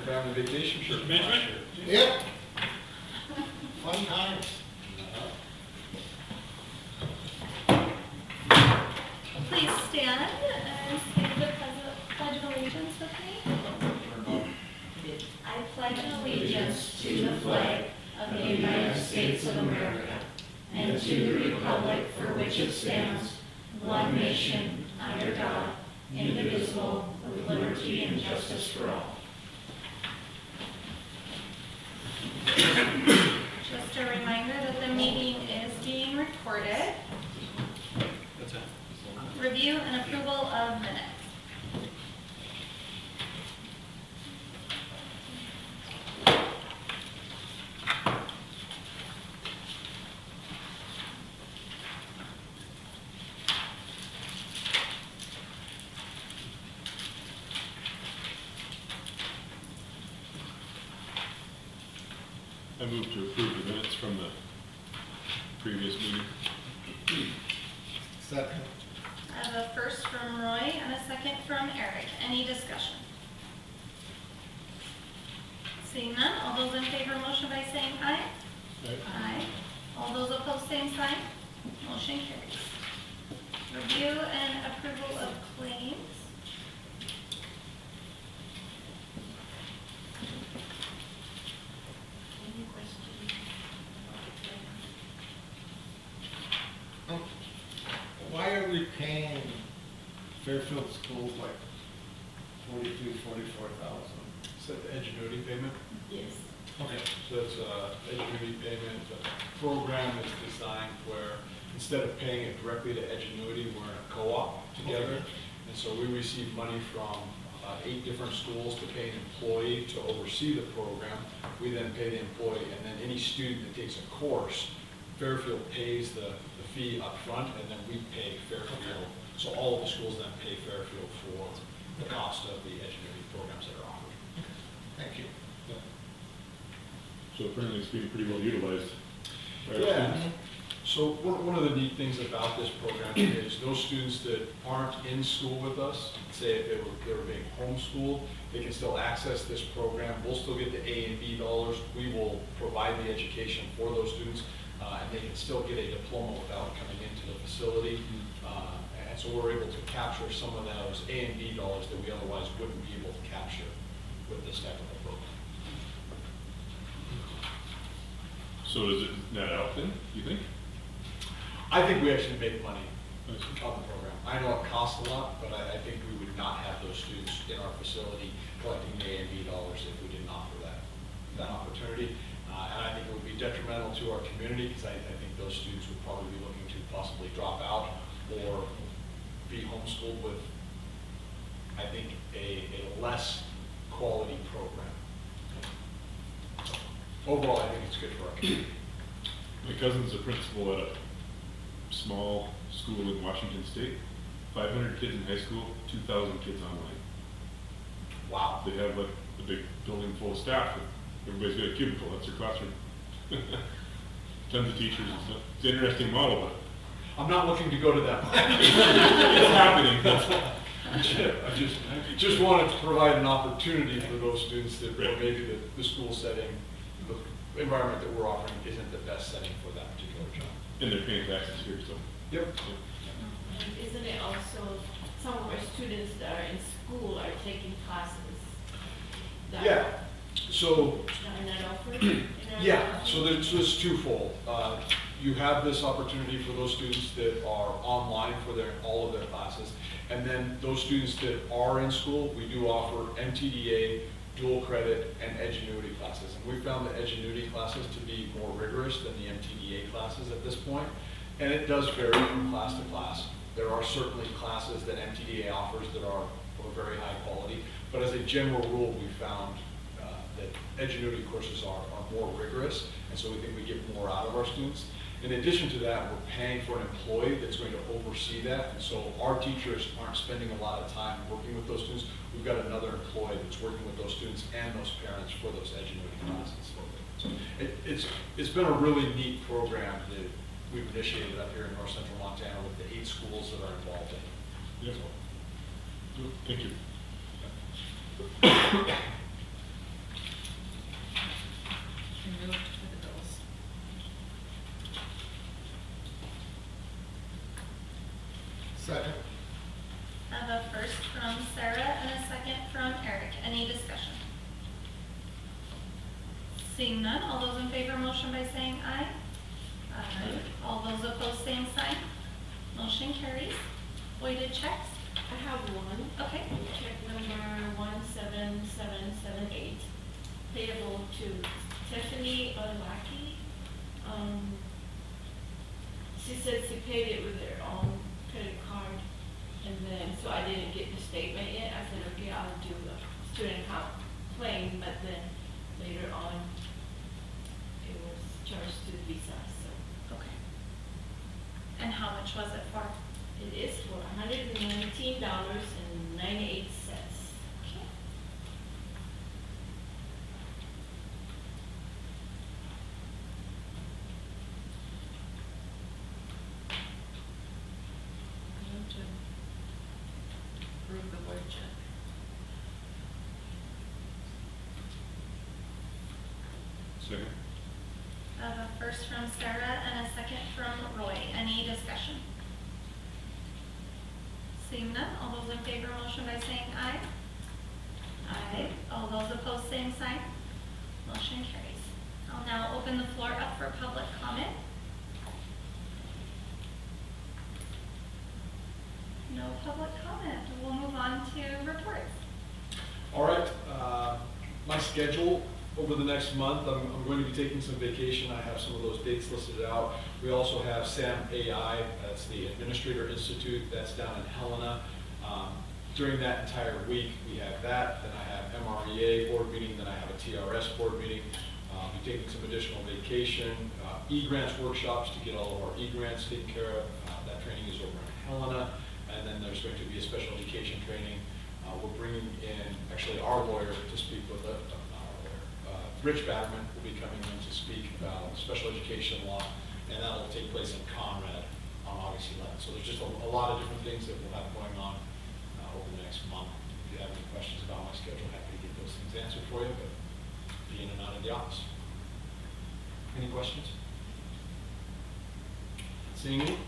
family vacation trip. Mr. Benjamin? Yep. Fun times. Please stand and say the Pledge of Allegiance with me. I pledge allegiance to the flag of the United States of America and to the republic for which it stands, one nation, under God, indivisible, with liberty and justice for all. Just a reminder that the meeting is being recorded. What's that? Review and approval of minutes. I move to approve the minutes from the previous meeting. Second. I have a first from Roy and a second from Eric. Any discussion? Seeing none, all those in favor of motion by saying aye. Aye. All those opposed, same sign. Motion carries. Review and approval of claims. Any questions? Why are we paying Fairfield schools like 44,000? Is that the Edgenuity payment? Yes. Okay. So it's Edgenuity payment. The program is designed where instead of paying it directly to Edgenuity, we're in a co-op together. And so we receive money from 8 different schools to pay an employee to oversee the program. We then pay the employee, and then any student that takes a course, Fairfield pays the fee up front, and then we pay Fairfield. So all of the schools then pay Fairfield for the cost of the Edgenuity programs that are offered. Thank you. So apparently it's being pretty well utilized. by our Yeah. students. So one of the neat things about this program is those students that aren't in school with us, say if they were being homeschooled, they can still access this program. We'll still get the A and B dollars. We will provide the education for those students, and they can still get a diploma without coming into the facility. And so we're able to capture some of those A and B dollars that we otherwise wouldn't be able to capture with this type of a program. So does it net out then, you think? I think we actually make money Nice. on the program. I know it costs a lot, but I think we would not have those students in our facility collecting A and B dollars if we didn't offer that opportunity. And I think it would be detrimental to our community because I think those students would probably be looking to possibly drop out or be homeschooled with, I think, a less quality program. Overall, I think it's good for our community. My cousin's a principal at a small school in Washington State. 500 kids in high school, 2,000 kids online. Wow. They have like a big building full of staff. Everybody's got a cubicle, that's their classroom. Tons of teachers and stuff. It's an interesting model, but I'm not looking to go to that. it's happening. I just wanted to provide an opportunity for those students that Right. maybe the school setting, the environment that we're offering isn't the best setting for that particular job. And they're paying taxes here, so. Yep. And isn't it also, some of our students that are in school are taking classes? that Yeah, so, Are not offered? in our yeah, classes? so there's twofold. You have this opportunity for those students that are online for all of their classes. And then those students that are in school, we do offer MTDA, dual credit, and Edgenuity classes. And we found the Edgenuity classes to be more rigorous than the MTDA classes at this point. And it does vary from class to class. There are certainly classes that MTDA offers that are of very high quality. But as a general rule, we found that Edgenuity courses are more rigorous. And so we think we get more out of our students. In addition to that, we're paying for an employee that's going to oversee that. And so our teachers aren't spending a lot of time working with those students. We've got another employee that's working with those students and those parents for those Edgenuity classes. So it's been a really neat program that we've initiated up here in North Central Montana with the 8 schools that are involved in it. Yeah. Thank you. Seeing none, all those in favor, motion by saying aye. Aye. All those opposed, same sign. Motion carries. Voided checks. I have one. Okay. Check number 17778, payable to Tiffany Olaki. She said she paid it with her own credit card, and then, so I didn't get the statement yet. I said, okay, I'll do a student account claim, but then later on, it was charged to Visa, so. Okay. And how much was it for? It is for $119.98. Okay. Move to approve the void check. Second. I have a first from Sarah and a second from Roy. Any discussion? Seeing none, all those in favor, motion by saying aye. Aye. All those opposed, same sign. Motion carries. I'll now open the floor up for public comment. No public comment. We'll move on to reports. All right, my schedule over the next month, I'm going to be taking some vacation. I have some of those dates listed out. We also have SAM AI, that's the Administrator Institute, that's down in Helena. During that entire week, we have that. Then I have MREA board meeting, then I have a TRS board meeting. I'll be taking some additional vacation, e-grants workshops to get all of our e-grants taken care of. That training is over in Helena. And then there's going to be a special education training. We're bringing in, actually, our lawyer to speak with our lawyer. Rich Batterman will be coming in to speak about special education law, and that will take place in Conrad on August 11th. So there's just a lot of different things that we'll have going on over the next month. If you have any questions about my schedule, happy to get those things answered for you, but be in and out of the office. Any questions? Seeing any?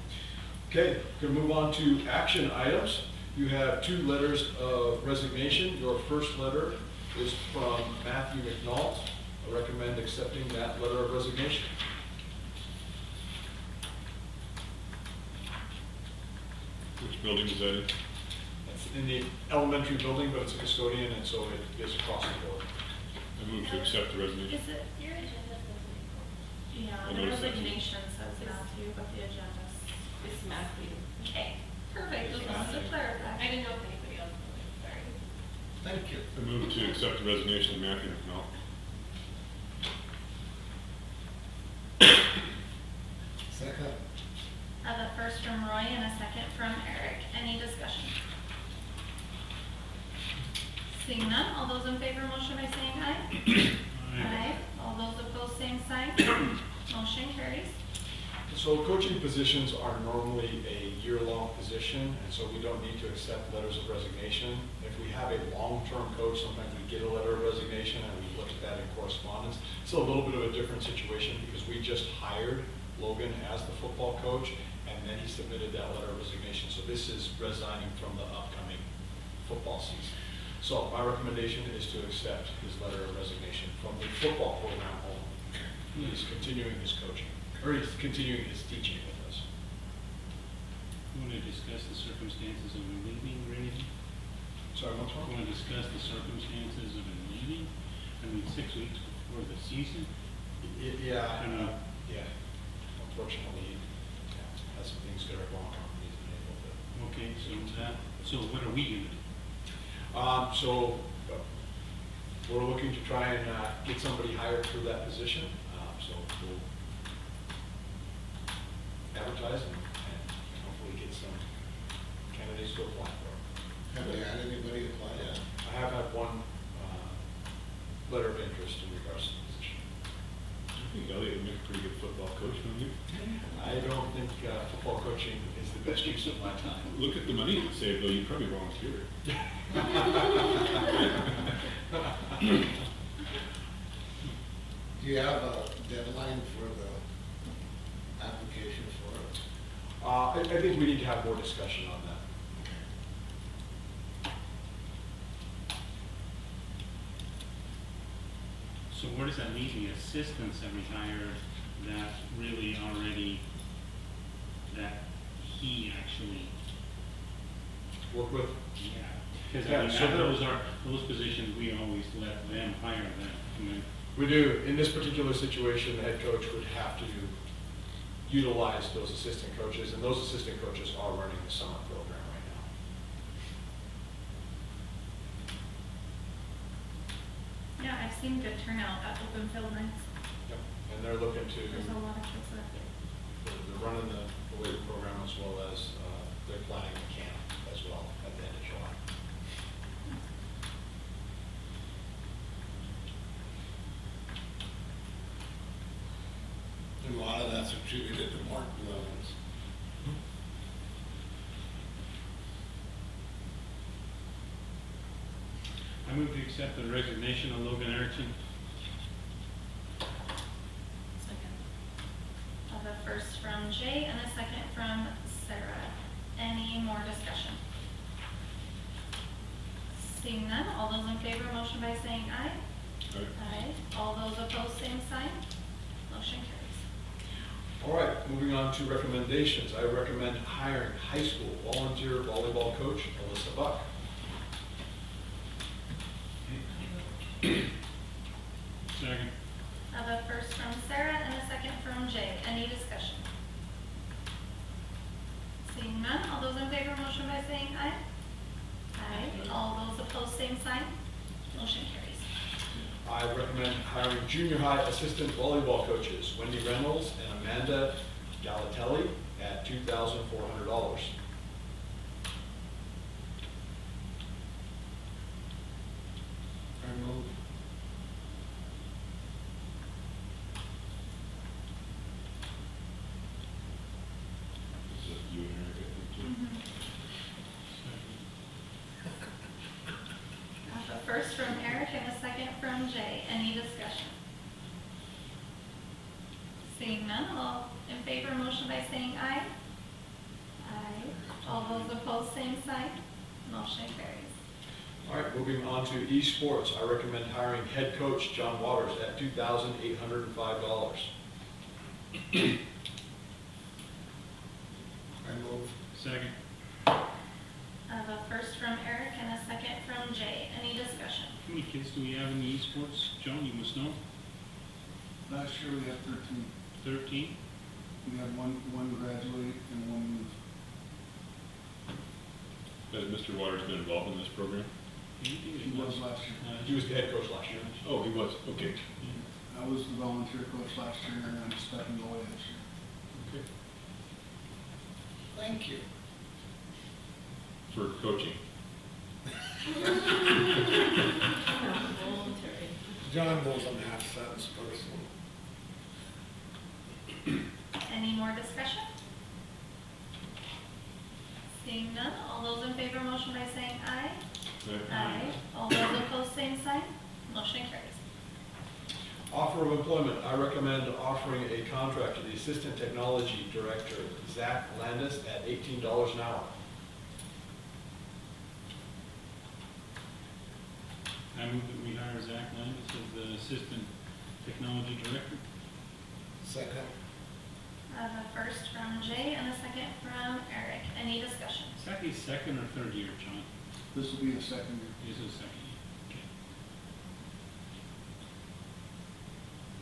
Okay, going to move on to action items. You have 2 letters of resignation. Your first letter is from Matthew McNault. I recommend accepting that letter of resignation. Which building is that in? It's in the elementary building, but it's a custodian, and so it is across the board. I move to accept the resignation. Is it, your agenda doesn't? Yeah, I the noticed that too. resignation says Matthew, but the agenda's. It's Matthew. Okay, perfect. Just wanted to I clarify. didn't know if anybody else knew, sorry. Thank you. I move to accept the resignation of Matthew McNall. Second. I have a first from Roy and a second from Eric. Any discussion? Seeing none, all those in favor, motion by saying aye. Aye. All those opposed, same sign. Motion carries. So coaching positions are normally a year-long position, and so we don't need to accept letters of resignation. If we have a long-term coach, sometimes we get a letter of resignation and we look at that in correspondence. It's a little bit of a different situation because we just hired Logan as the football coach, and then he submitted that letter of resignation. So this is resigning from the upcoming football season. So my recommendation is to accept his letter of resignation from the football program only. He is continuing his coaching, or he's continuing his teaching with us. You want to discuss the circumstances of him leaving or anything? Sorry, what's You wrong? want to discuss the circumstances of him leaving? I mean, 6 weeks before the season? Yeah, And, yeah. Unfortunately, he has some things that are going on. He's been able to. Okay, so what are we going to do? So we're looking to try and get somebody hired for that position. So we'll advertise and hopefully get some candidates to apply for it. Have they had anybody apply yet? I have had one letter of interest in regards to the position. I think Elliot would make a pretty good football coach, don't you? I don't think football coaching is the best use of my time. Look at the money it saved, though. You'd probably volunteer. Do you have a deadline for the application for it? I think we need to have more discussion on that. So where does that leave the assistants that we hired that really already, that he actually, Work with, yeah? Because Yeah, I mean, so there- those positions, we always let them hire them. And then, we do, in this particular situation, the head coach would have to utilize those assistant coaches, and those assistant coaches are running the summer program right now. Yeah, I've seen good turnout at open field nights. Yep. And they're looking to, There's a lot of kids there. they're running the weight program as well as, they're planning the camp as well at the end of July. And a lot of that's attributed to Mark Blevins. I move to accept the resignation of Logan Erickson. Second. I have a first from Jay and a second from Sarah. Any more discussion? Seeing none, all those in favor, motion by saying aye. Aye. All those opposed, same sign. Motion carries. All right, moving on to recommendations. I recommend hiring high school volunteer volleyball coach Alyssa Buck. Second. I have a first from Sarah and a second from Jay. Any discussion? Seeing none, all those in favor, motion by saying aye. Aye. All those opposed, same sign. Motion carries. I recommend hiring junior high assistant volleyball coaches Wendy Reynolds and Amanda Galatelli at $2,400. I move. Is it you and Eric, I think, too? I have a first from Eric and a second from Jay. Any discussion? Seeing none, all in favor, motion by saying aye. Aye. All those opposed, same sign. Motion carries. All right, moving on to esports. I recommend hiring head coach John Waters at $2,805. I move. Second. I have a first from Eric and a second from Jay. Any discussion? How many kids do we have in the esports? John, you must know. Last year we had 13. 13? We had one graduate and one move. Has Mr. Waters been involved in this program? He was last year. He was the head coach last year. Oh, he was, okay. I was the volunteer coach last year and I'm stepping away this year. Okay. Thank you. For coaching. John knows I'm half sentence person. Any more discussion? Seeing none, all those in favor, motion by saying aye. Aye. All those opposed, same sign. Motion carries. Offer of employment. I recommend offering a contract to the assistant technology director Zach Landis at $18 an hour. I move that we hire Zach Landis as the assistant technology director. Second. I have a first from Jay and a second from Eric. Any discussion? Is that his second or third year, John? This will be the second year. Is it second year? Okay.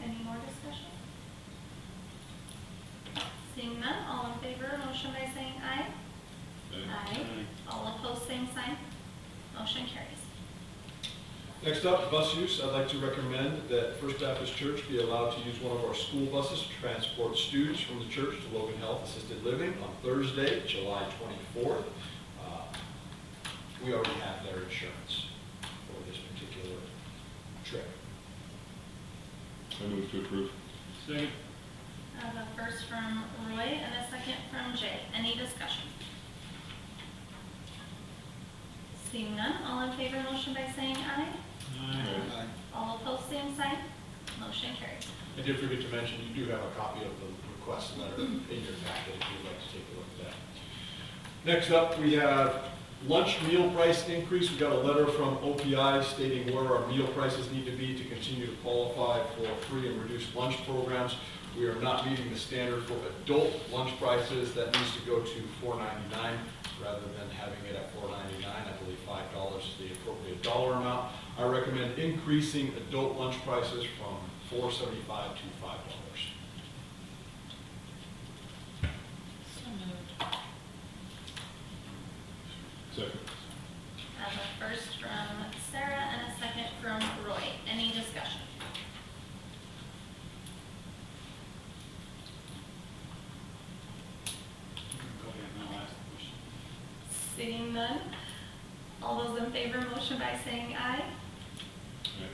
Any more discussion? Seeing none, all in favor, motion by saying aye. Aye. All opposed, same sign. Motion carries. Next up, bus use. I'd like to recommend that First Baptist Church be allowed to use one of our school buses to transport students from the church to Logan Health Assisted Living on Thursday, July 24th. We already have their insurance for this particular trip. I move to approve. Second. I have a first from Roy and a second from Jay. Any discussion? Seeing none, all in favor, motion by saying aye. Aye. Aye. All opposed, same sign. Motion carries. I did forget to mention, you do have a copy of the request letter in your packet if you'd like to take a look at that. Next up, we have Lunch meal price increase, we got a letter from OPI stating where our meal prices need to be to continue to qualify for free and reduced lunch programs. We are not meeting the standard for adult lunch prices. That needs to go to $4.99 rather than having it at $4.99. I believe $5 is the appropriate dollar amount. I recommend increasing adult lunch prices from $4.75 to $5. So moved. Second. I have a first from Sarah and a second from Roy. Any discussion? Go ahead, and I'll ask the question. Seeing none, all those in favor, motion by saying aye.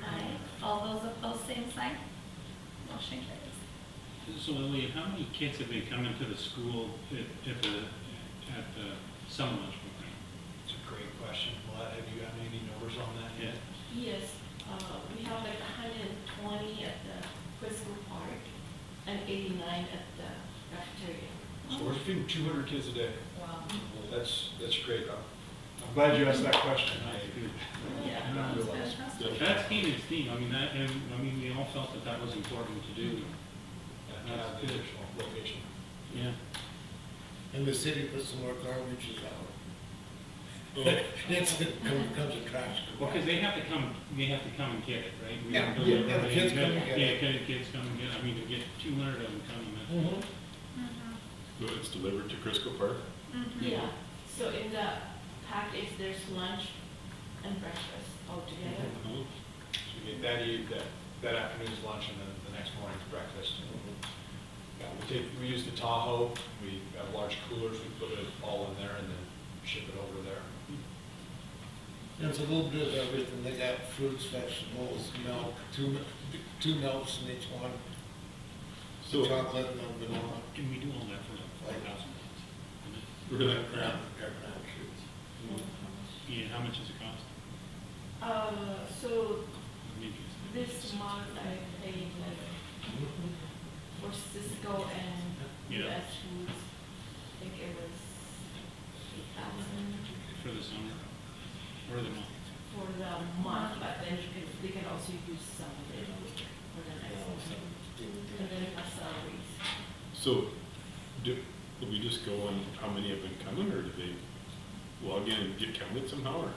Aye. All those opposed, same sign. Motion carries. So Lillian, how many kids have been coming to the school at the summer lunch program? It's a great question. Well, have you got any numbers on that yet? Yes, we have like 120 at the Quizco Park and 89 at the cafeteria. So we're feeding 200 kids a day. Wow. That's great. I'm glad you asked that question. Yeah. I didn't realize. Fantastic. That's key to Steve. I mean, we all felt that was important to do. Have the additional location. Yeah. And the city puts some more garbages out. Comes a trash. Well, because they have to come and get it, right? We Yeah, don't yeah, deliver the it. kids come and get it. Yeah, kids come and get it. I mean, to get 200 of them coming, that's. Mhm. So it's delivered to Crisco Park? Mhm. Yeah, so in the package, there's lunch and breakfast all together. Oh, So you get that afternoon's lunch and then the next morning's breakfast. Yeah, we use the Tahoe. We have large coolers. We put it all in there and then ship it over there. And it's a little bit of everything. They got fruits, vegetables, milk, two milks in each one, So, chocolate and then vanilla. Can we do all that for like $4,000? we're gonna, Aircraft shoots. Yeah, how much does it cost? So I'm interested. this month I paid like for Cisco and Yeah. US Foods, I think it was 8,000 For the summer or the month? for the month, but then we can also use some of it for the next month. And then my salaries. so, do we just go on how many have been coming, or do they log in and get counted somehow, or?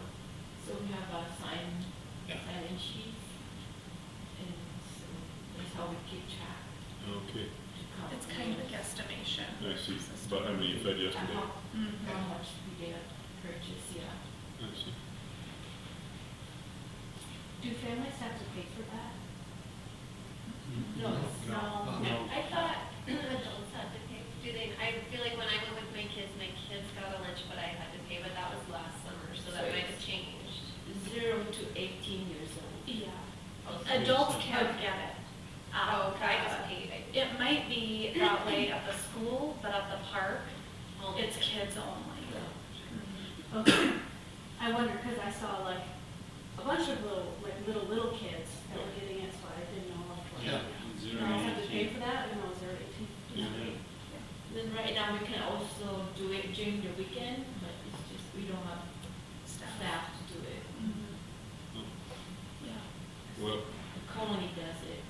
So we have a sign-in sheet, and so that's how we keep track Okay, to count. It's kind of a guesstimation. I see, but how many you fed yesterday? How much we did purchase, yeah. I see. Do families have to pay for that? No. No. I thought adults had to pay. Do they, I feel like when I went with my kids got a lunch, but I had to pay, but that was last summer, so that might have changed. 0 to 18 years old. Yeah. Okay. Adults can get it. Oh, I just paid. It might be that way at the school, but at the park, it's kids only. Okay. I wonder, because I saw like a bunch of little kids that were getting it, so I didn't know if like, Yeah. you know, I have to pay for that, and I was there 18. Yeah. Then right now, we can also do it during the weekend, but it's just, we don't have staff to do it. Yeah. Well, The colony does it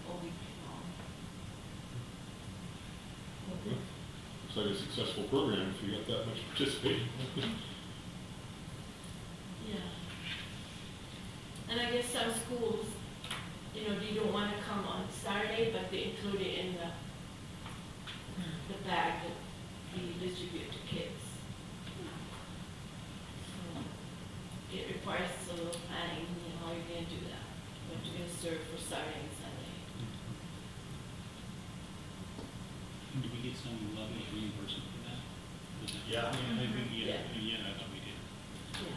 all week long. looks like a successful program if you got that much participating. Yeah. And I guess some schools, you know, they don't want to come on Saturday, but they include it in the bag that we distribute to kids. So it requires a little planning, you know, how you're gonna do that, what you're gonna serve for Saturday and Sunday. Do we get some level of reimbursement for that? Was that- Yeah. I think, Yeah. yeah, I thought we did. Yeah,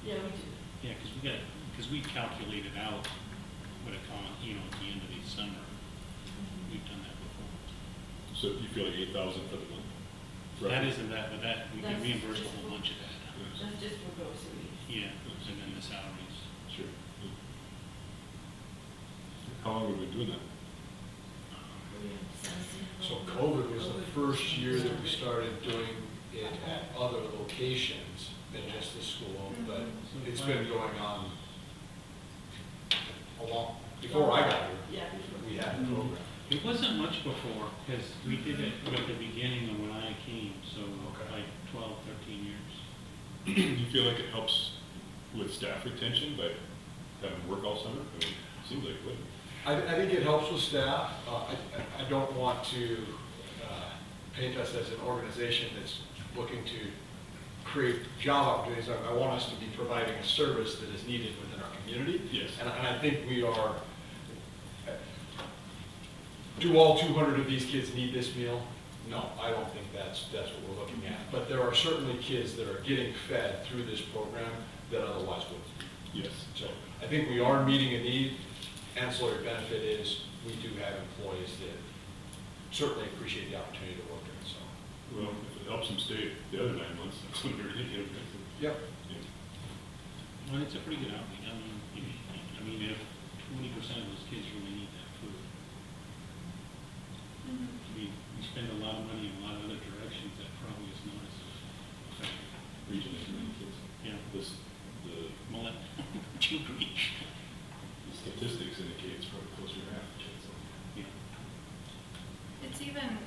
Yeah. yeah, we do. Yeah, because we calculated out what it cost, you know, at the end of the summer. We've done that before. So you feel like 8,000 for the month? That isn't that, but that, we can That's reimburse a just whole bunch of that. That's just for groceries. Yeah, and then the salaries. Sure. How long have we been doing that? So COVID was the first year that we started doing it at other locations than just the school, but it's been going on a long, before I got here, Yeah, before. we had the program. It wasn't much before, because we did it at the beginning of when I came, so Okay. like 12, 13 years. Do you feel like it helps with staff retention by having them work all summer? I mean, it seems like it would. I think it helps with staff. I don't want to paint us as an organization that's looking to create job opportunities. I want us to be providing a service that is needed within our community. Yes. And I think we are, do all 200 of these kids need this meal? No, I don't think that's what we're looking at. But there are certainly kids that are getting fed through this program that otherwise wouldn't. Yes. So I think we are meeting a need. Ancillary benefit is we do have employees that certainly appreciate the opportunity to work there, so. Well, if it helps them stay the other 9 months, that's what they're thinking. Yep. Well, it's a pretty good outing. I mean, if 20% of those kids really need that food. We spend a lot of money in a lot of other directions that probably is not as effective. Reaching as many kids. Yeah, The mullet, cheap reach. statistics indicate it's probably closer to half the kids. Yeah.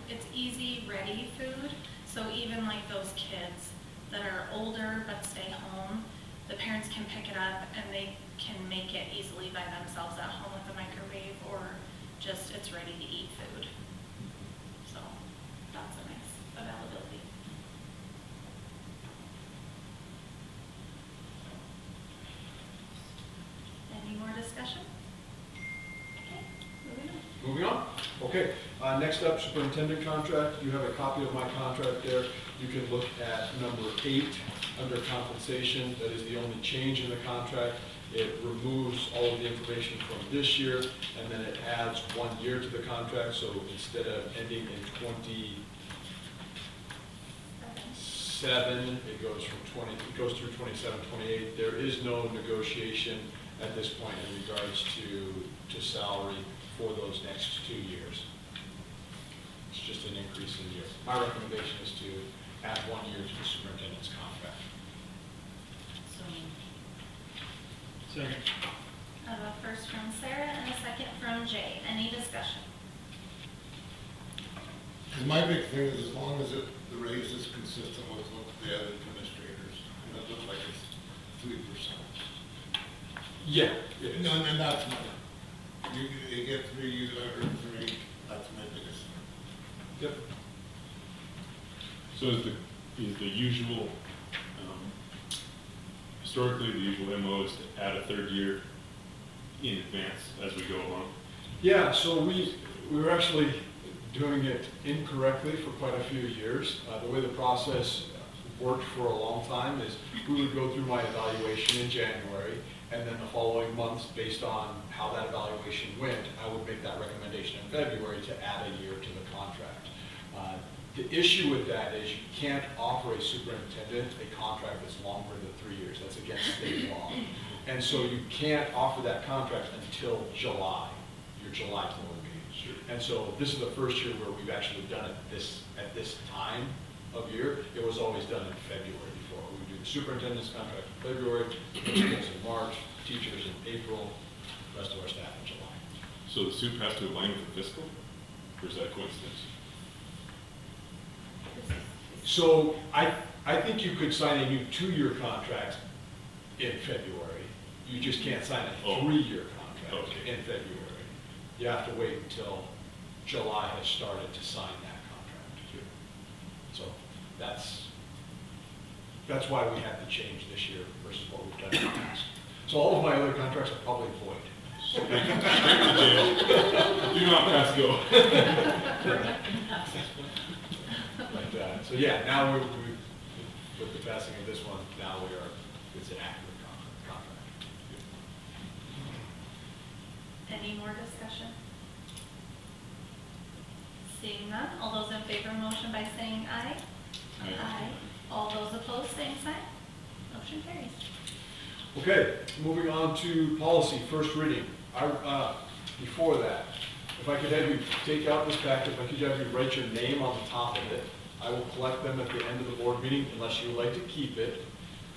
It's easy, ready food, so even like those kids that are older but stay home, the parents can pick it up and they can make it easily by themselves at home with a microwave, or just it's ready to eat food. So that's a nice availability. Any more discussion? Okay, moving on. Moving on. Okay, next up, superintendent contract. You have a copy of my contract there. You can look at number 8 under compensation. That is the only change in the contract. It removes all of the information from this year, and then it adds 1 year to the contract. So instead of ending in 27, it goes through 27, 28. There is no negotiation at this point in regards to salary for those next 2 years. It's just an increase in year. My recommendation is to add 1 year to the superintendent's contract. Second. I have a first from Sarah and a second from Jay. Any discussion? Because my big thing is as long as the raise is consistent with what the other administrators, and it looks like it's 3%. Yeah. it is. No, and that's my, you get 3, you earn 3, that's my biggest thing. Yep. So is the usual, historically, the usual MO is to add a 3rd year in advance as we go along? Yeah, so we were actually doing it incorrectly for quite a few years. The way the process worked for a long time is we would go through my evaluation in January, and then the following months, based on how that evaluation went, I would make that recommendation in February to add a year to the contract. The issue with that is you can't offer a superintendent a contract that's longer than 3 years. That's against state law. And so you can't offer that contract until July, your July board meeting. Sure. And so this is the first year where we've actually done it at this time of year. It was always done in February before. We would do the superintendent's contract in February, principals in March, teachers in April, rest of our staff in July. So the soup has to align with the fiscal, or is that coincidence? So I think you could sign a new 2-year contract in February. You just can't sign a 3-year contract Okay. in February. You have to wait until July has started to sign that contract. So that's why we had to change this year versus what we've done in the past. So all of my other contracts are probably void. Straight to jail. Do not pass go. But, so yeah, now with the passing of this one, now it's an accurate contract. Any more discussion? Seeing none, all those in favor of motion by saying aye. Aye. All those opposed, same sign. Motion carries. Okay, moving on to policy, first reading. Before that, if I could have you take out this packet, if I could have you write your name on the top of it, I will collect them at the end of the board meeting unless you would like to keep it.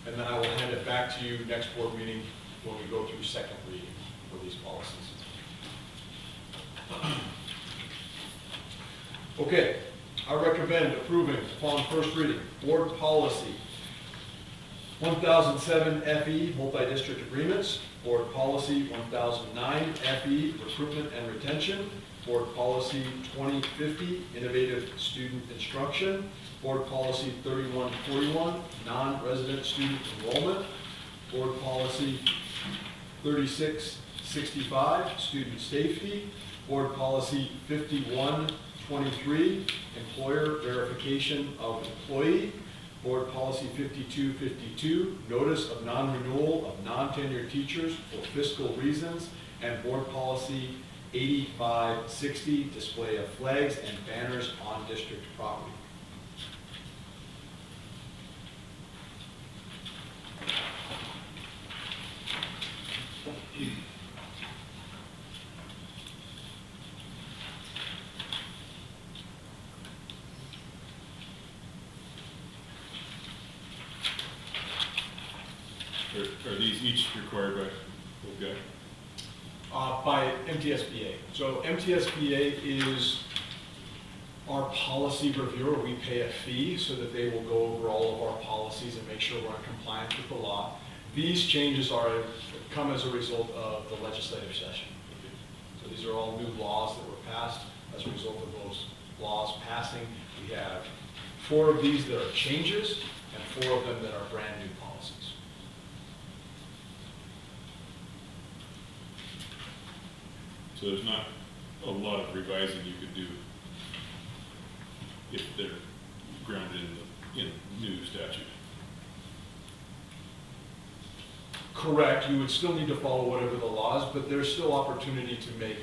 And then I will hand it back to you next board meeting when we go through second reading for these policies. Okay, I recommend approving upon first reading, board policy 1007 FE, multi-district agreements, board policy 1009 FE, recruitment and retention, board policy 2050, innovative student instruction, board policy 3141, non-resident student enrollment, board policy 3665, student safety, board policy 5123, employer verification of employee, board policy 5252, notice of non-renewal of non-tenured teachers for fiscal reasons, and board policy 8560, display of flags and banners on district property. Are these each required by OPI? By MTSBA. So MTSBA is our policy reviewer. We pay a fee so that they will go over all of our policies and make sure we're in compliance with the law. These changes come as a result of the legislative session. So these are all new laws that were passed as a result of those laws passing. We have 4 of these that are changes and 4 of them that are brand new policies. So there's not a lot of revising you could do if they're grounded in new statute. Correct, you would still need to follow whatever the laws, but there's still opportunity to make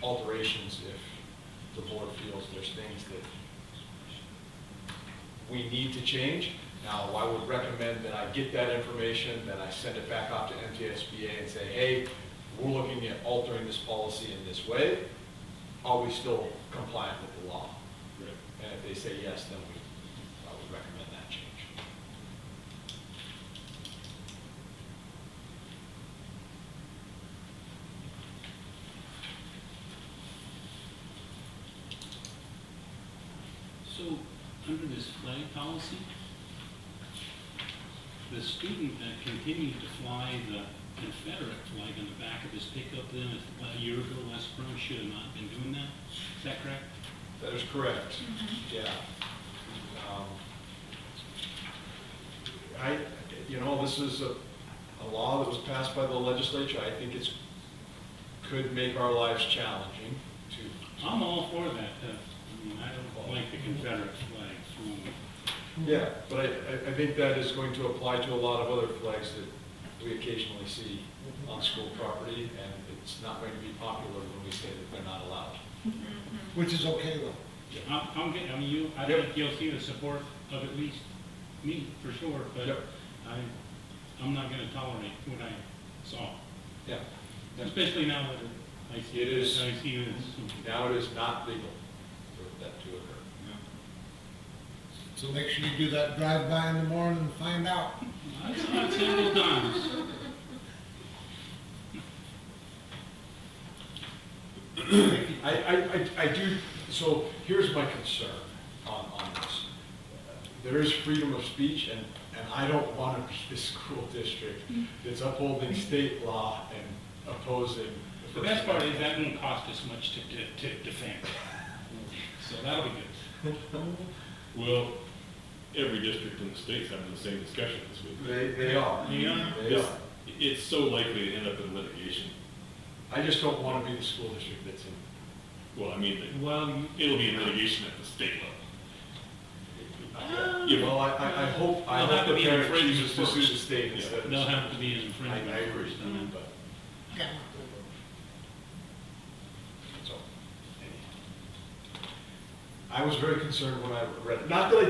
alterations if the board feels there's things that we need to change. Now, I would recommend that I get that information, then I send it back off to MTSBA and say, hey, we're looking at altering this policy in this way. Are we still compliant with the law? Right. And if they say yes, then I would recommend that change. So, under this flag policy, the student that continued to fly the Confederate flag on the back of his pickup then a year ago last spring should have not been doing that? Is that correct? That is correct, yeah. This is a law that was passed by the legislature. I think could make our lives challenging to. I'm all for that. I don't like the Confederate flag thrown. Yeah, but I think that is going to apply to a lot of other flags that we occasionally see on school property, and it's not going to be popular when we say that they're not allowed. Which is okay though. I'm getting, I Yep. think you'll see the support of at least me, for sure, but Yep. I'm not gonna tolerate what I saw. Yeah. Especially now that I see It is. I see it's. Now it is not legal for that to occur. So make sure you do that drive-by in the morning and find out. I saw it several times. I do, so here's my concern on this. There is freedom of speech, and I don't want to be the school district that's upholding state law and opposing. The best part is that won't cost us much to defend. So that'll be good. Well, every district in the state's having the same discussion this week. They are. Yeah. They are. It's so likely to end up in litigation. I just don't want to be the school district that's in. Well, I mean, Well, it'll be in litigation at the state level. Well, I hope They'll have to the be parent infringed chooses to sue the first. state instead of. they'll have to be an I infringement agree, first. and then- but. So, anyhow. I was very concerned when I read it. Not that I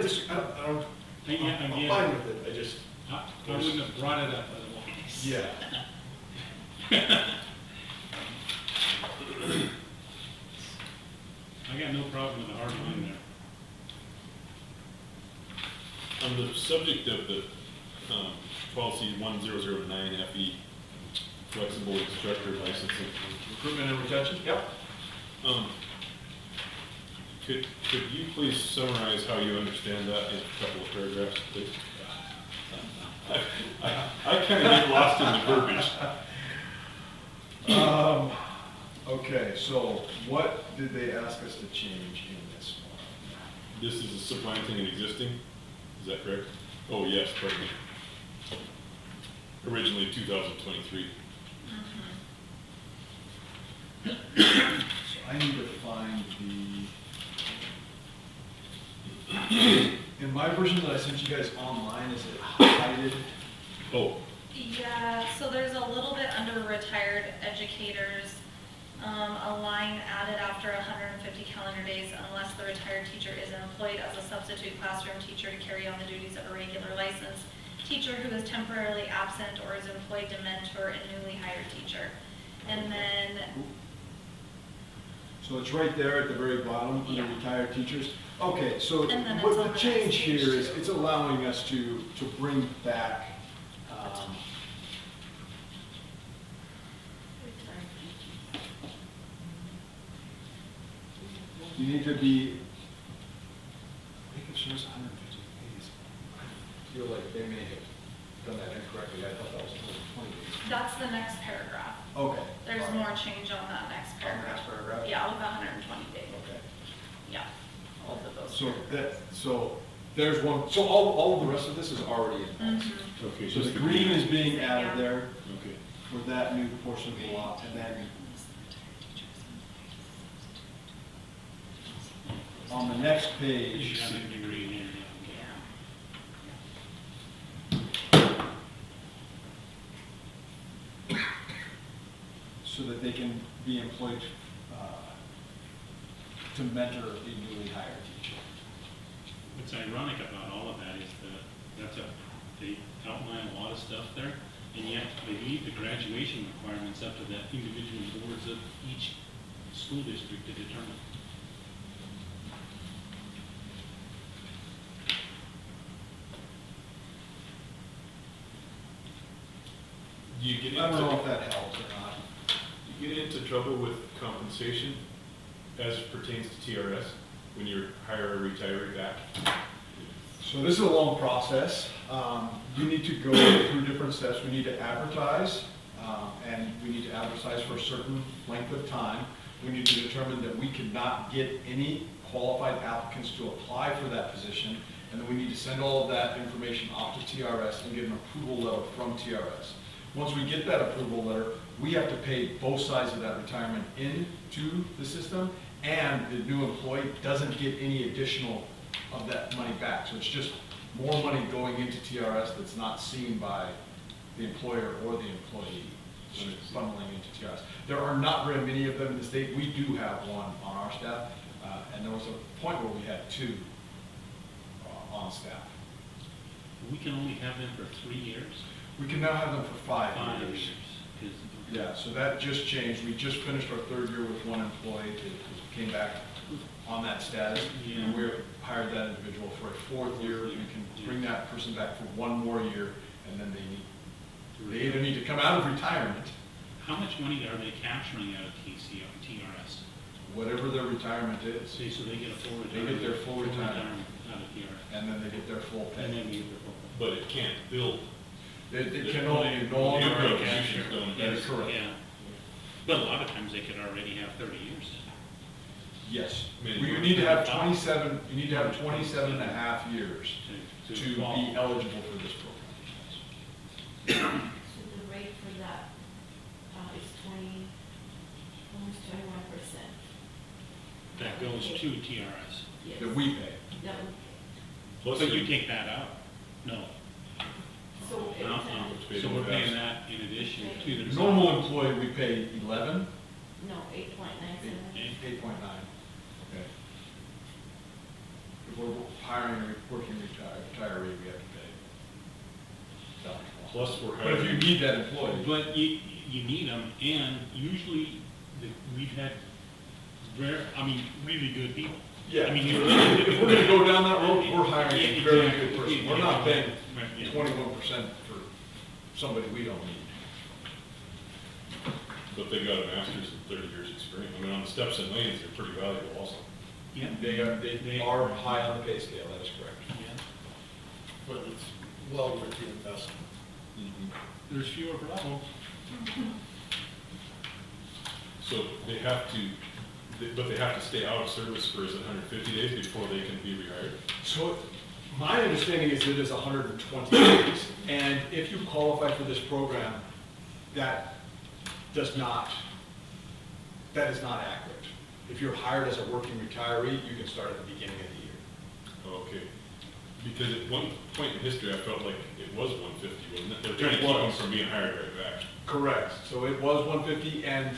don't, Yeah, I'm again, fine with it, I just, I wouldn't have brought it up otherwise. yeah. I got no problem with the hard line there. subject of the policy 1009 FE, flexible instructor licensing, Recruitment and retention? Yep. could you please summarize how you understand that in a couple of paragraphs, please? I kind of get lost in the verbiage. Okay, so what did they ask us to change in this one? This is supplanting an existing, is that correct? Oh, yes, pardon me. Originally 2023. So I need to find in my version that I sent you guys online, is it highlighted? Oh, Yeah, so there's a little bit under retired educators, a line added after 150 calendar days unless the retired teacher is employed as a substitute classroom teacher to carry on the duties of a regular licensed teacher who is temporarily absent or is employed to mentor a newly hired teacher. And then, So it's right there at the very bottom, under Yeah. retired teachers. Okay, so And then it's what on the the change next page, here is, too. it's allowing us to bring back, you need to be, I think it shows 150 days. I feel like they may have done that incorrectly, I thought that was 120 days. that's the next paragraph. Okay. There's all right. more change on that next On the paragraph. next paragraph? Yeah, with 120 days. Okay. Yeah, both of those. So there's one, so all of the rest of this is already in place. Mhm. okay. So the just green is being Yeah. added there Okay. for that new portion of the law, and then on the next You page, should have a degree in there. Yeah. so that they can be employed to mentor a newly hired teacher. What's ironic about all of that is they outline a lot of stuff there, and yet they leave the graduation requirements up to the individual boards of each school district to determine. Do you get I don't know if into, that helps or not. you get into trouble with compensation as it pertains to TRS when you hire a retiree back? So this is a long process. You need to go through different steps. We need to advertise, and we need to advertise for a certain length of time. We need to determine that we cannot get any qualified applicants to apply for that position, and then we need to send all of that information off to TRS and get an approval letter from TRS. Once we get that approval letter, we have to pay both sides of that retirement into the system, and the new employee doesn't get any additional of that money back. So it's just more money going into TRS that's not seen by the employer or the employee. So it's funneling into TRS. There are not very many of them in the state. We do have one on our staff, and there was a point where we had two on staff. We can only have them for 3 years? We can now have them for 5 5 years. years. 'Cause- Yeah, so that just changed. We just finished our 3rd year with one employee that came back on that status. And we hired that individual for a 4th year. We can bring that person back for 1 more year, and then they either need to come out of retirement, How much money are they capturing out of TRS? whatever their retirement is, Say, so they get a full They retirement. get their full retirement. Out of TRS. and then they get their full And pay. then we get their full. But it can't build. They can only, no longer Your go. contributions don't- That is correct. Yeah. But a lot of times they could already have 30 years. Yes. Minimum. You need to have 27, you need to have 27 and a half years to be qualify. eligible for this program. So the rate for that is almost 21%. That goes to TRS. Yes. That we pay. That would, Plus But you the- take that out? No. so every time, So we're paying that in addition to the. Normal employee, we pay 11, no, 8.97. 8.9. Okay. If we're hiring a working retiree, we have to pay that much more. Plus we're But if you hiring, need that employee, But you need them, and usually we've had really good people. Yeah, I mean, you if we're gonna go down that road, we're hiring a very good person. We're not paying Right, yeah. 21% for somebody we don't need. But they got a master's and 30 years experience. I mean, on the steps and lanes, they're pretty valuable also. Yeah. They are high on the pay scale, that is correct. Yeah. But it's well worth the investment. There's fewer problems. So they have to, but they have to stay out of service for, is it 150 days before they can be rehired? So my understanding is it is 120 days. And if you qualify for this program, that is not accurate. If you're hired as a working retiree, you can start at the beginning of the year. Okay. Because at one point in history, I felt like it was 150, wasn't it? They're trying to It keep them was. from being hired right back. Correct. So it was 150, and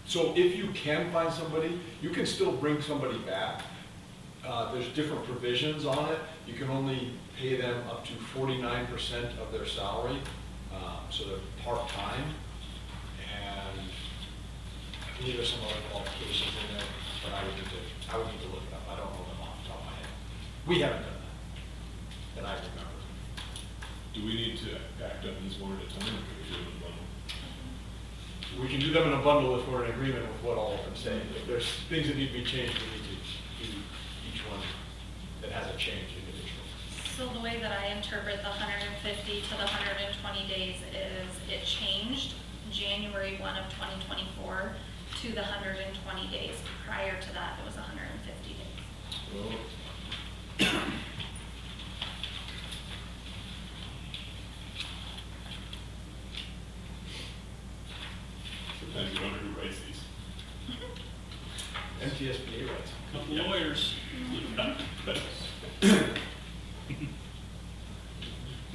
so if you can find somebody, you can still bring somebody back. There's different provisions on it. You can only pay them up to 49% of their salary, so they're part-time. And I believe there's some other qualifications in there, but I would need to look it up. I don't know them off the top of my head. We haven't done that I remember. Do we need to act on these one at a time, or can we do it in a bundle? We can do them in a bundle if we're in agreement with what all of them say. If there's things that need to be changed, we need to do each one that has a change individually. So the way that I interpret the 150 to the 120 days is it changed January 1 of 2024 to the 120 days. Prior to that, it was 150 days. Well, sometimes you wonder who writes these. MTSBA rights. Couple lawyers.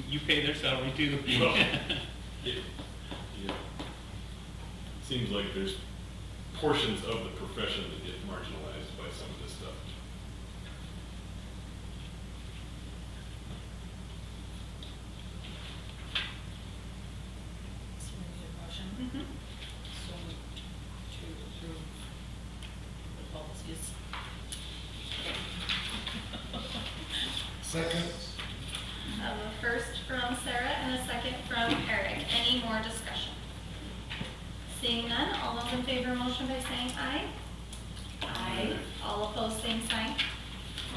You pay their salary too. Well, yeah. Seems like there's portions of the profession that get marginalized by some of this stuff. So we need a motion. Mhm. So to approve the policies. Second? A first from Sarah and a second from Eric. Any more discussion? Seeing none, all those in favor of motion by saying aye. Aye. All opposed, same sign.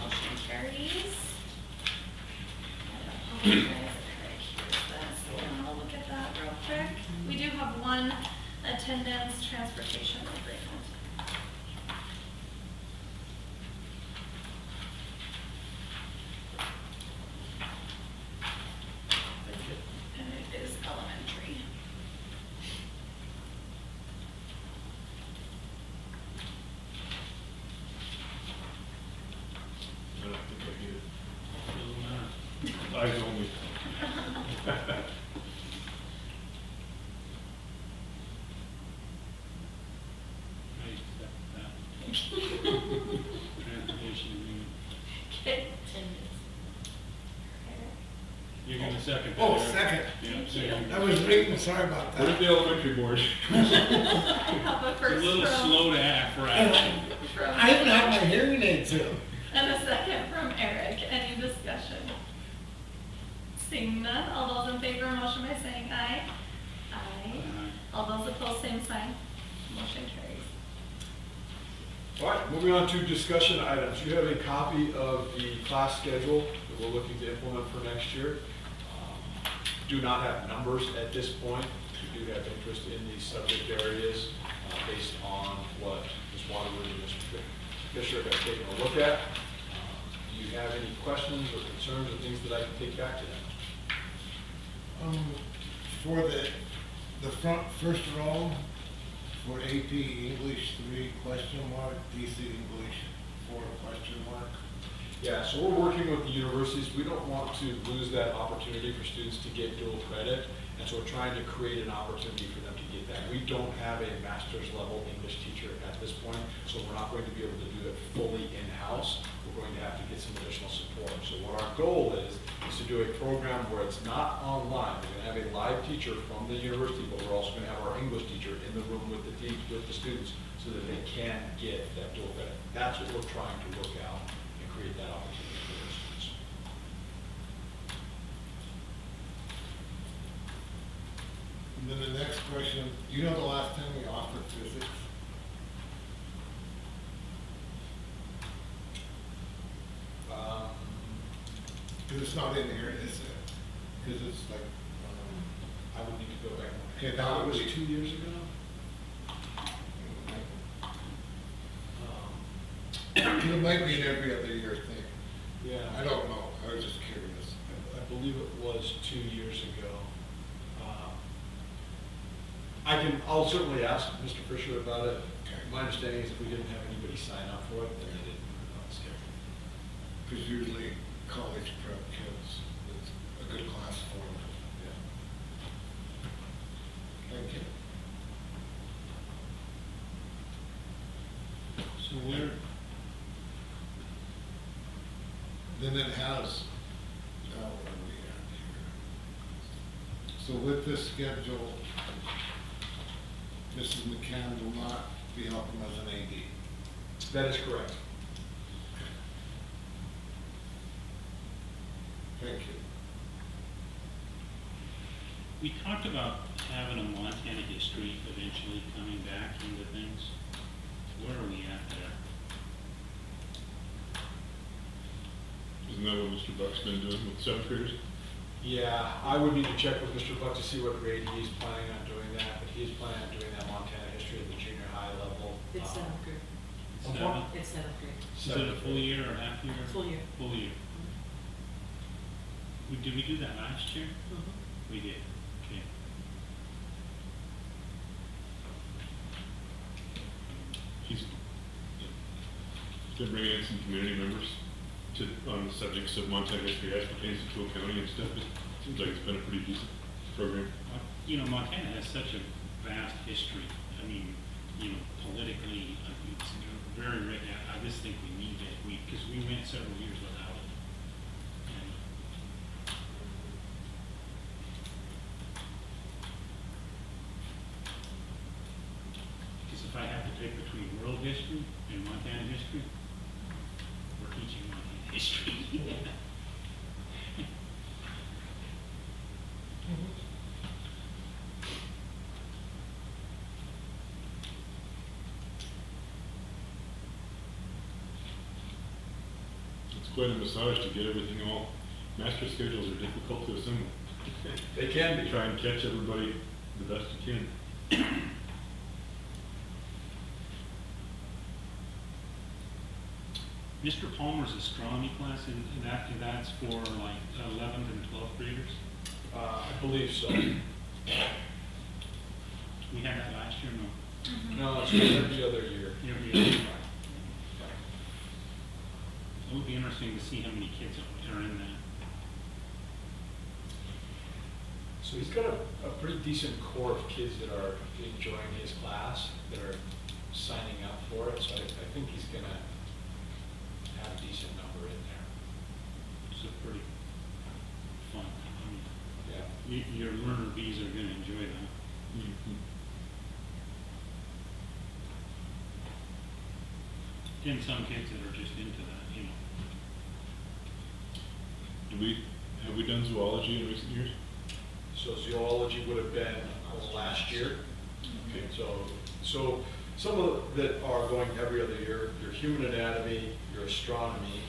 Motion carries. I apologize, Eric, here's this. And I'll look at that real quick. We do have one attendance transportation agreement. And it is elementary. I don't think I get Doesn't matter. it. Eyes only. I accept that. Transportation agreement. Okay. You're gonna second that? Oh, Eric? second. Yeah, second. I was reading, sorry about What if that. the elementary board? I have a It's a first little from, slow to act, right? from I even have my hearing aids in. and a second from Eric. Any discussion? Seeing none, all those in favor of motion by saying aye. Aye. All those opposed, same sign. Motion carries. All right, moving on to discussion items. You have a copy of the class schedule that we're looking to implement for next year. Do not have numbers at this point. We do have interest in these subject areas based on what Ms. Waterwood and Mr. Fisher have taken a look at. Do you have any questions or concerns or things that I can take back to them? For the front, first row, for AP English 3 question mark, DC English 4 question mark. Yeah, so we're working with the universities. We don't want to lose that opportunity for students to get dual credit, and so we're trying to create an opportunity for them to get that. We don't have a master's level English teacher at this point, so we're not going to be able to do it fully in-house. We're going to have to get some additional support. So what our goal is to do a program where it's not online. We're going to have a live teacher from the university, but we're also going to have our English teacher in the room with the with the students so that they can get that dual credit. That's what we're trying to work out and create that opportunity for those students. And then the next question, do you know the last time we offered physics? Because it's not in here, is it? Because it's like, I would need to go back. Okay, Now, that it was would be- 2 years ago? it might be an every other year thing. Yeah. I don't know, I was just curious. I believe it was 2 years ago. I'll certainly ask Mr. Fisher about it. Okay. My understanding is if we didn't have anybody sign up for it, then they didn't put it on the schedule. Because usually college prep kids, it's a good class for them. Thank you. So where, Then it has, what are we at here? So with this schedule, Mrs. McCann will not be helping as an AD. That is correct. Thank you. we talked about having a Montana history eventually coming back into things. Where are we at there? Isn't that what Mr. Buck's been doing with seventh graders? Yeah, I would need to check with Mr. Buck to see what grade he's planning on doing that, but he's planning on doing that Montana history at the junior high level. It's seventh grade. Seventh? It's seventh grade. Is it a full year or half year? Full year. Full year. Did we do that last year? We did, okay. He's been bringing in some community members to, on the subjects of Montana history as pertains to Toole County and stuff. It seems like it's been a pretty decent program. You know, Montana has such a vast history. I mean, you know, politically, it's very rich. I just think we need it, because we went several years without it. And because if I have to pick between world history and Montana history, we're teaching Montana history. It's quite a massage to get everything all, master schedules are difficult to assemble. They can be. Try and catch everybody the best you can. Mr. Palmer's astronomy class, and that's for like 11th and 12th graders? I believe so. We had that last year, no? No, it's every other year. Every year. It would be interesting to see how many kids are in that. So he's got a pretty decent core of kids that are enjoying his class, that are signing up for it, so I think he's gonna have a decent number in there. It's a pretty fun. Yeah. Your learner bees are gonna enjoy that. And some kids that are just into that, you know. Have we done zoology in recent years? So zoology would have been last year. Okay, so some of that are going every other year, your human anatomy, your astronomy.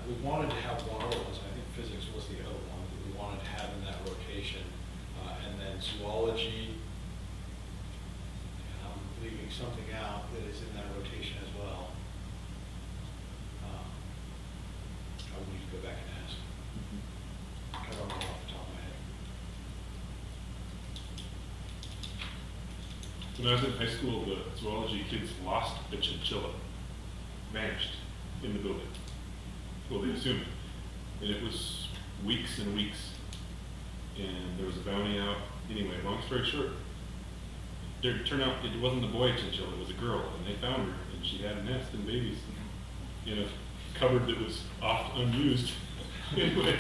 We wanted to have one of those, I think physics was the other one that we wanted to have in that rotation. And then zoology, and I'm leaving something out that is in that rotation as well. I would need to go back and ask. I don't know off the top of my head. When I was in high school, the zoology kids lost a chinchilla, vanished in the building. Well, they assumed. And it was weeks and weeks. And there was a bounty out. Anyway, long story short, it turned out it wasn't a boy chinchilla, it was a girl. And they found her, and she had a nest and babies in a cupboard that was oft unused. Anyway,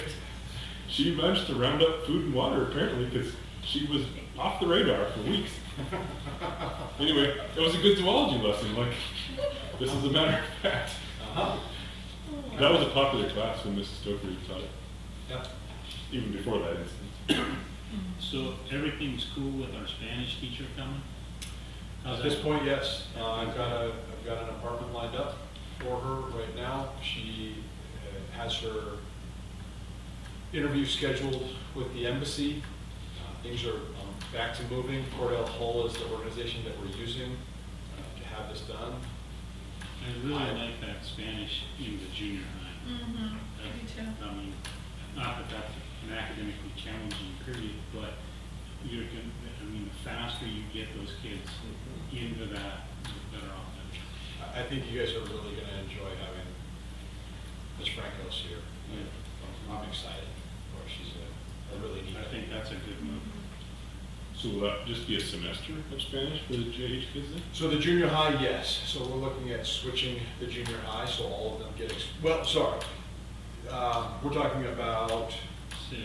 she managed to round up food and water apparently, because she was off the radar for weeks. Anyway, it was a good zoology lesson, like, this is a matter of fact. Uh-huh. That was a popular class when Mrs. Stoker taught it, Yeah. even before that instance. So everything's cool with our Spanish teacher coming? How's At this that? point, yes, I've got an apartment lined up for her right now. She has her interview scheduled with the embassy. Things are back to moving. Cordell Hull is the organization that we're using to have this done. I really like that Spanish in the junior high. Mm-hmm, That- me too. I mean, not that that's an academically challenging period, but you can, I mean, the faster you get those kids into that, the better off they'll be. I think you guys are really gonna enjoy having Ms. Francos here. I'm excited, or she's a really neat. I think that's a good move. So will that just be a semester of Spanish for the JH kids then? So the junior high, yes. So we're looking at switching the junior high, so all of them get, well, sorry. We're talking about 6.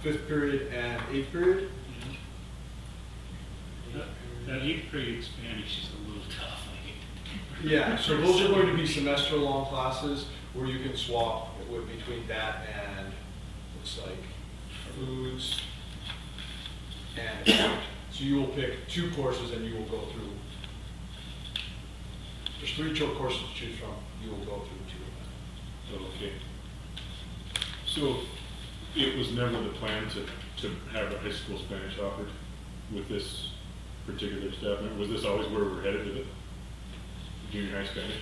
fifth period and eighth period. That 8th period Spanish is a little tough, I think. Yeah, so those are going to be semester-long classes where you can swap between that and, looks like, foods and food. So you will pick 2 courses and you will go through, there's 3 courses to choose from, you will go through 2 of them. Okay. So it was never the plan to have a high school Spanish offered with this particular staff member? Was this always where we're headed with it? Junior high Spanish?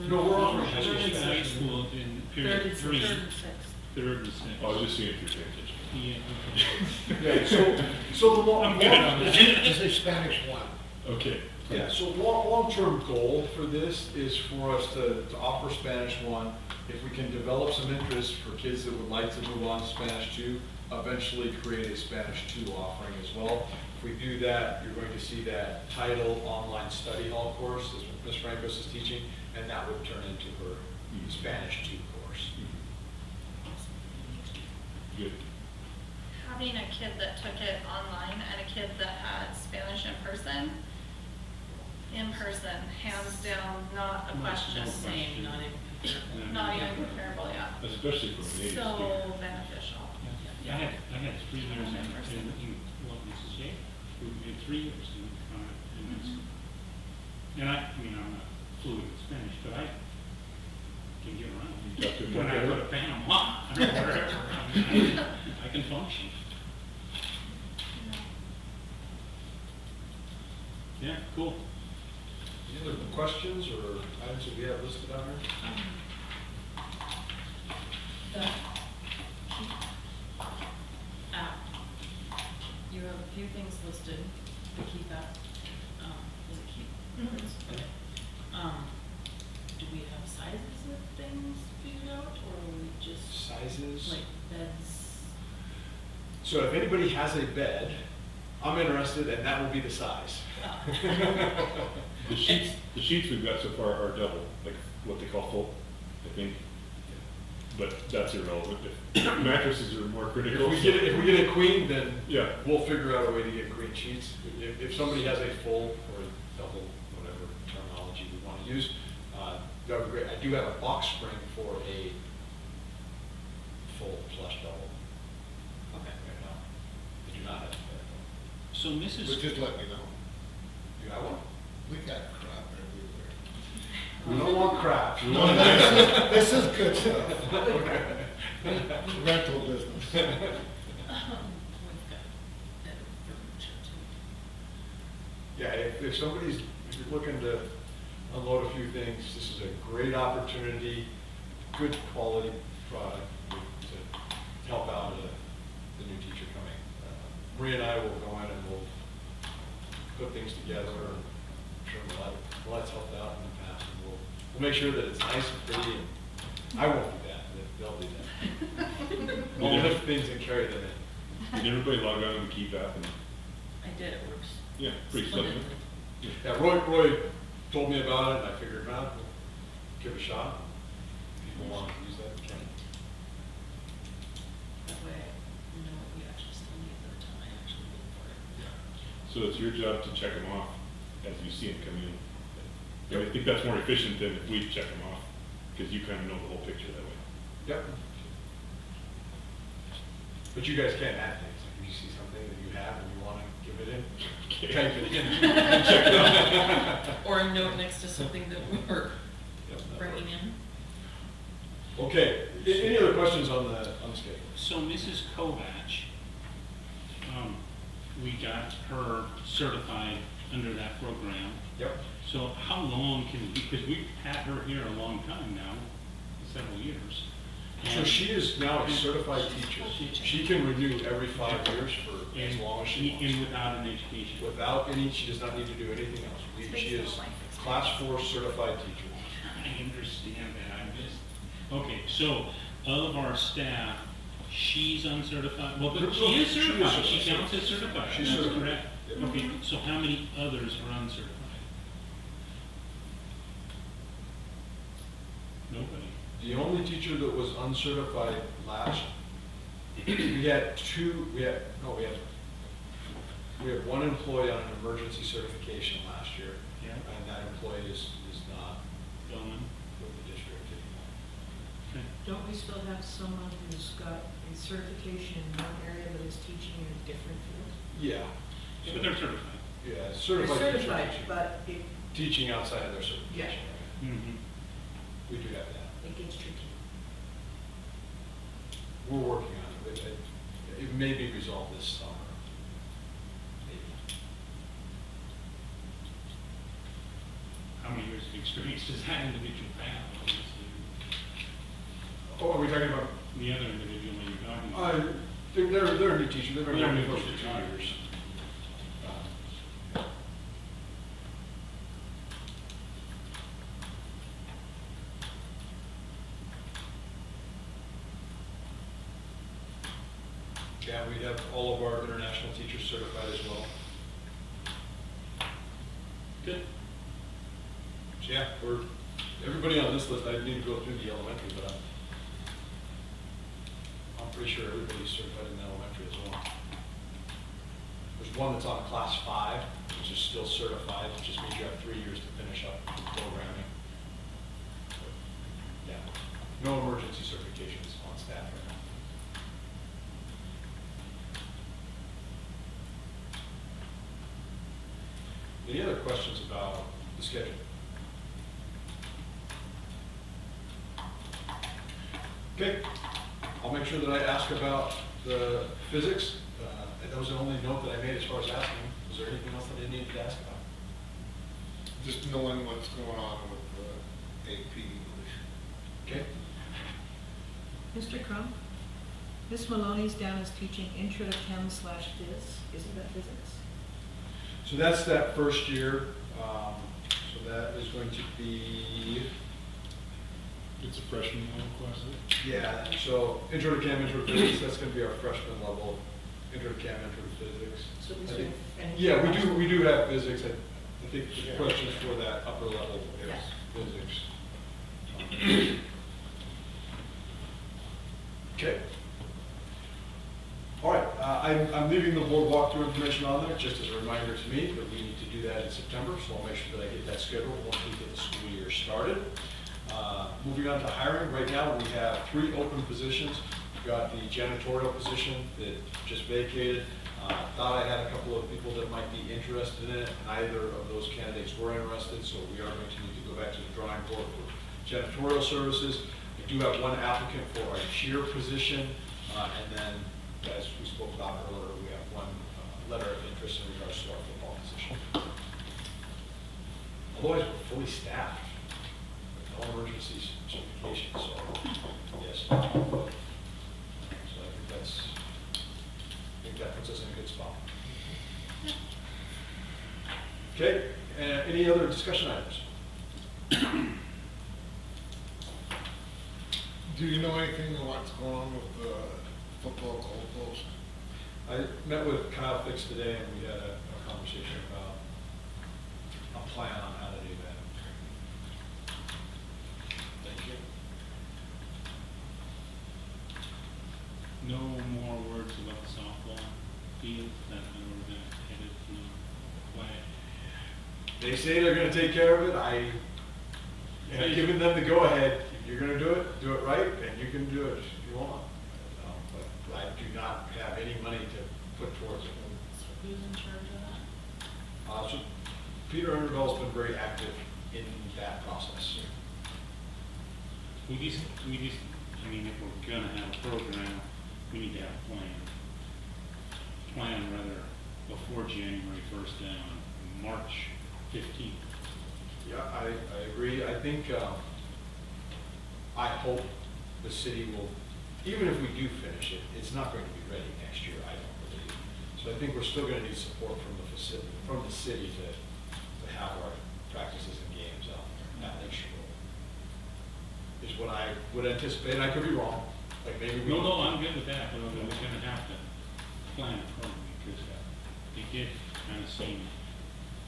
No, we're offering high school High Spanish. school in period 3, 3rd and 6th. I was just seeing if you're paying attention. Yeah. Okay, so the long, I'm good on Is that. it Spanish one? Okay. yeah, so long-term goal for this is for us to offer Spanish 1. If we can develop some interest for kids that would like to move on to Spanish 2, eventually create a Spanish 2 offering as well. If we do that, you're going to see that title online study hall course, as Ms. Francos is teaching, and that would turn into her Spanish 2 course. Good. Having a kid that took it online and a kid that had Spanish in person, hands down, not a question. Same, not Not even comparable, yeah. Especially for a native So speaker. beneficial. I had 3 years in what, Mrs. J? We did 3 years in med school. And I mean, I'm not fluent in Spanish, but I can get around. You got to When I go to Panama, or wherever, I mean, I can function. Yeah, cool. Any other questions or items that we have listed on here? The app, you have a few things listed, the Keep app, is it Keep? Mhm. Okay. Do we have sizes of things figured out, or are we just Sizes? like beds? So if anybody has a bed, I'm interested, and that will be the size. The sheets we've got so far are double, like what they call full, I think. But that's irrelevant. If mattresses are more critical. If we get a queen, then Yeah. we'll figure out a way to get queen sheets. If somebody has a full or a double, whatever terminology we want to use, that would be great. I do have a box spring for a full plush double. Okay. Right now. I do not have a bed. So But Mrs. just let me know. You have one? We got crap everywhere. We don't want crap. We No, want this is good stuff. Rental business. We've got better furniture too. Yeah, if somebody's, if you're looking to unload a few things, this is a great opportunity, good quality product to help out the new teacher coming. Maria and I will go in and we'll put things together, and I'm sure Millett's helped out in the past, and we'll make sure that it's nice and pretty, and I won't do that, they'll do that. We'll lift things and carry them in. Did everybody log on to the Keep app? And I did, it works. yeah, pretty simple. splendidly. Yeah, Roy told me about it, and I figured, well, we'll give it a shot. If people want to use that, we can. That way, we know what we actually still need for the So it's your job to check them off as you see them come in. And I think that's more efficient than if we check them off, because you kind of know the whole picture that way. Yep. But you guys can add things, like if you see something that you have and you want to give it in, type it in. and check it out. Or a note next to something that we're Yep, that bringing works. in. Okay, any other questions on the schedule? So Mrs. Kovach, we got her certified under that program. Yep. So how long can, because we've had her here a long time now, several years. So she is now a certified teacher. She can renew every 5 years for as long as she And wants. without an education. Without any, she does not need to do anything else. She is class 4 certified teacher. I understand that, I missed. Okay, so of our staff, she's uncertified, well, but she is certified, she counts as certified, She's that's certified. correct. Yep. Okay, so how many others are uncertified? Nobody. The only teacher that was uncertified last, we had one employee on an emergency certification last year. Yeah. And that employee is not Going. with the district anymore. Okay. Don't we still have someone who's got a certification in one area but is teaching in a different field? Yeah. But they're certified. Yeah, They're certified teacher certified, teaching. but it, Teaching outside of their certification. Mm-hmm. We do have that. it gets tricky. We're working on it. It may be resolved this summer. Maybe. How many years of experience does that individual have? Oh, are we talking about? The other individual that you're talking about? They're a new teacher. They've been They're working new for 2 teacher. years. Yeah, we have all of our international teachers certified as well. Good. So yeah, everybody on this list, I need to go through the elementary, but I'm pretty sure everybody's certified in the elementary as well. There's one that's on class 5, which is still certified, it just means you have 3 years to finish up programming. Yeah, no emergency certifications on staff right now. Any other questions about the schedule? Okay, I'll make sure that I ask about the physics. That was the only note that I made as far as asking. Was there anything else that I needed to ask about? Just knowing what's going on with the AP English. Okay, Mr. Crum, Miss Maloney's down as teaching intro to chem/phys, isn't that physics? so that's that first year. So that is going to be, It's a freshman level class, isn't it? yeah, so intro to chem, intro to physics, that's going to be our freshman level. Intro to chem, intro to physics. So I these think- are any Yeah, classes? we do have physics. I think the questions for that upper level is Yeah. physics. Okay. All right, I'm leaving the board walkthrough information on there, just as a reminder to me that we need to do that in September, so I'll make sure that I get that scheduled once we get the school year started. Moving on to hiring, right now we have 3 open positions. We've got the janitorial position that just vacated. Thought I had a couple of people that might be interested in it. Neither of those candidates were interested, so we are going to need to go back to the drawing board for janitorial services. We do have 1 applicant for our cheer position, and then, as we spoke about earlier, we have 1 letter of interest in regards to our football position. Otherwise, we're fully staffed with all emergency certifications, so, yes. So I think that puts us in a good spot. Okay, any other discussion items? Do you know anything of what's going on with the football goalpost? I met with Kyle Fix today, and we had a conversation about a plan on how to do that. Thank you. No more words about the softball field, that we're headed, they say they're gonna take care of it, I've given them the go-ahead. If you're gonna do it right, and you can do it if you want. But I do not have any money to put towards it. So who's in charge of that? So Peter Underville's been very active in that process. We just, I mean, if we're gonna have a program, we need to have a plan rather before January 1st and on March 15th. Yeah, I agree. I think, I hope the city will, even if we do finish it, it's not going to be ready next year, I don't believe. So I think we're still gonna need support from the facility, from the city to have our practices and games out there at Lake Shore. Is what I would anticipate, and I could be wrong, like maybe we. No, I'm good with that, but we're gonna have to plan accordingly, because they did kind of seem.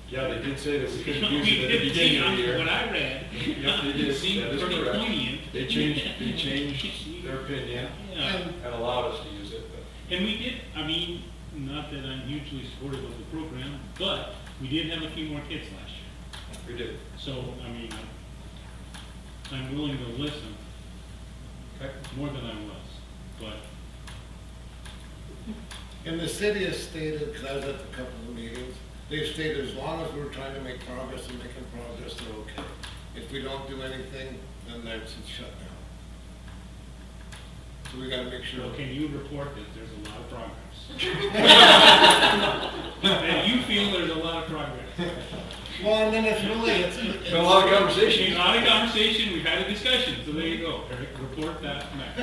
Yeah, they did say that we couldn't We use it at the did beginning of the see, year. what I read. Yep, they did. It seemed That is pretty correct. poignant. They changed their opinion Yeah. and allowed us to use it, but. And we did, I mean, not that I'm hugely supportive of the program, but we did have a few more kids last year. We did. So, I mean, I'm willing to listen Okay. more than I was, but And the city has stated, because I was at a couple of meetings, they've stated as long as we're trying to make progress and making progress, they're okay. If we don't do anything, then that's a shutdown. So we gotta make sure. well, can you report that there's a lot of progress? That you feel there's a lot of progress? Well, and then it's really, it's. Been a lot of conversation. A lot of conversation, we've had a discussion, so there you go, Eric, report that back.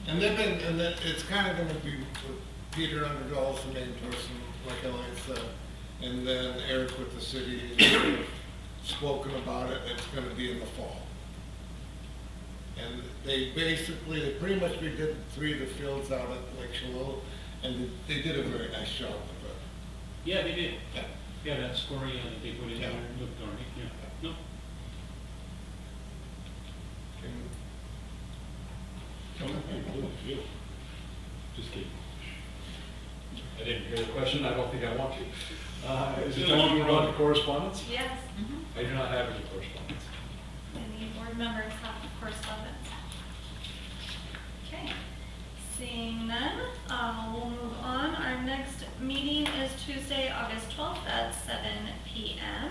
And they've been, and then it's kind of gonna be with Peter Undergall's the main person, like Elaine said. And then Eric with the city, spoken about it, it's gonna be in the fall. And they pretty much redid 3 of the fields out at Lake Shallow, and they did a very nice job of it. Yeah, they did. Yeah. Yeah, that story that they put in there Yeah. looked all right, yeah. No, Just kidding. I didn't hear the question, I don't think I want to. Is it It's a time long to move on road. to correspondence? Yes. I do not have any correspondence. Any board members have correspondence? Okay, seeing none, we'll move on. Our next meeting is Tuesday, August 12th at 7 p.m.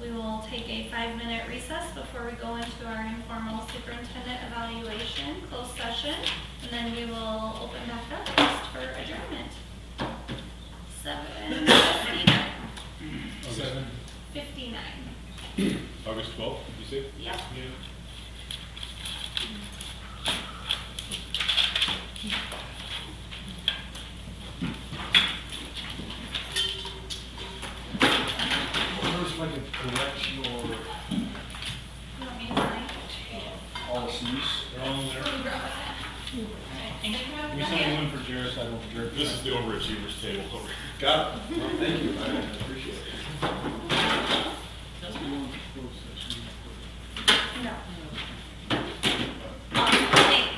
We will take a 5-minute recess before we go into our informal superintendent evaluation, closed session, and then we will open back up just for adjournment. 7:59. August 12th, you say? Yep. yeah. First, if I could correct your You want me to sign? policies. They're all in there. Will you grab it? We signed one for Jared, I don't for Jared. This is the overachievers table over here. Got it. Well, thank you, I appreciate it. That's the one closed session. No.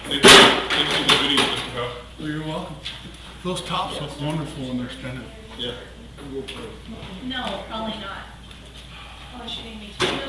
Thank you for the video, Mr. Powell. Oh, you're welcome. Those tops look wonderful when they're spinning. Yeah. No, probably not. Oh, she made me. No, I was